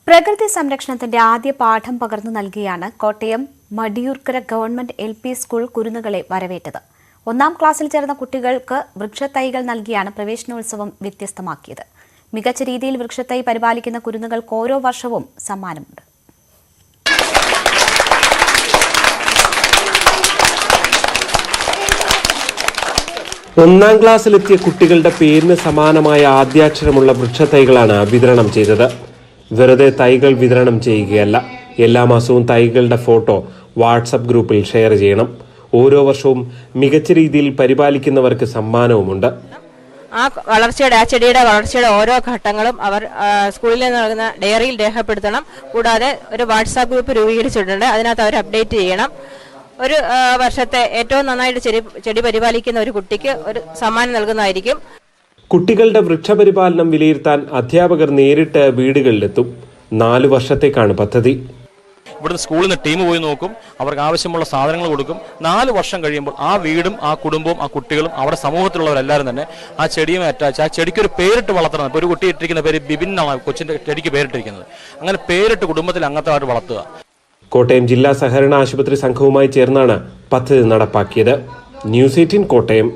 പ്രകൃതി സംരക്ഷണത്തിന്റെ ആദ്യ പാഠം പകർന്നു നൽകിയാണ് കോട്ടയം മടിയൂർക്കര ഗവൺമെന്റ് LP സ്കൂൾ കുരുന്നുകളെ വരവേറ്റത്. 1ാം ക്ലാസ്സിൽ ചേർന്ന കുട്ടികൾക്ക് വൃക്ഷത്തൈകൾ നൽകിയാണ് പ്രവേശനോത്സവം വ്യത്യസ്തമാക്കിയത്. മികച്ച രീതിയിൽ വൃക്ഷത്തൈ പരിപാലിക്കുന്ന കുരുന്നുകൾക്ക് ഓരോ വർഷവും സമ്മാനമുണ്ട്. ഒന്നാം ക്ലാസ്സിലെത്തിയ കുട്ടികളുടെ പേരിന് സമാനമായ ആദ്യാക്ഷരമുള്ള വൃക്ഷത്തൈകളാണ് വിതരണം ചെയ്തത്. വെറുതെ തൈകൾ വിതരണം ചെയ്യുകയല്ല, എല്ലാ മാസവും തൈകളുടെ ഫോട്ടോ വാട്സപ്പ് ഗ്രൂപ്പിൽ ഷെയർ ചെയ്യണം. ഓരോ വർഷവും മികച്ച രീതിയിൽ പരിപാലിക്കുന്നവർക്ക് സമ്മാനവുമുണ്ട്. ആ ചെടിയുടെ വളർച്ചയുടെ ഓരോ ഘട്ടങ്ങളും അവർ സ്കൂളിൽ നിന്ന് നൽകുന്ന ഡയറിയിൽ രേഖപ്പെടുത്തണം. കൂടാതെ ഒരു വാട്സാപ്പ് ഗ്രൂപ്പ് രൂപീകരിച്ചിട്ടുണ്ട്, അതിനകത്ത് അവർ അപ്ഡേറ്റ് ചെയ്യണം. ഒരു വർഷത്തെ ഏറ്റവും നന്നായിട്ട് ചെടി പരിപാലിക്കുന്ന ഒരു കുട്ടിക്ക് ഒരു സമ്മാനം നൽകുന്നതായിരിക്കും. കുട്ടികളുടെ വൃക്ഷപരിപാലനം വിലയിരുത്താൻ അധ്യാപകർ നേരിട്ട് വീടുകളിലെത്തും. 4 വർഷത്തേക്കാണ് പദ്ധതി. ഇവിടുന്ന് സ്കൂളിൽ നിന്ന് ടീം പോയി നോക്കും, അവർക്ക് ആവശ്യമുള്ള സാധനങ്ങൾ കൊടുക്കും. 4 വർഷം കഴിയുമ്പോൾ ആ വീടും ആ കുടുംബവും ആ കുട്ടികളും അവിടെ സമൂഹത്തിലുള്ളവരെല്ലാവരും തന്നെ ആ ചെടിയുമായി അറ്റാച്ച്, ആ ചെടിക്ക് ഒരു പേരിട്ട് വളർത്തണം. ഇപ്പോൾ ഒരു കുട്ടി ഇട്ടിരിക്കുന്ന പേര് ബിബിൻ എന്നാണ് കൊച്ചിൻ്റെ ചെടിക്ക് പേരിട്ടിരിക്കുന്നത്. അങ്ങനെ പേരിട്ട് കുടുംബത്തിൽ അംഗത്തമായിട്ട് വളർത്തുക. കോട്ടയം ജില്ലാ സഹകരണ ആശുപത്രി സംഘവുമായി ചേർന്നാണ് പദ്ധതി നടപ്പാക്കിയത്. ന്യൂസ് 18 കോട്ടയം.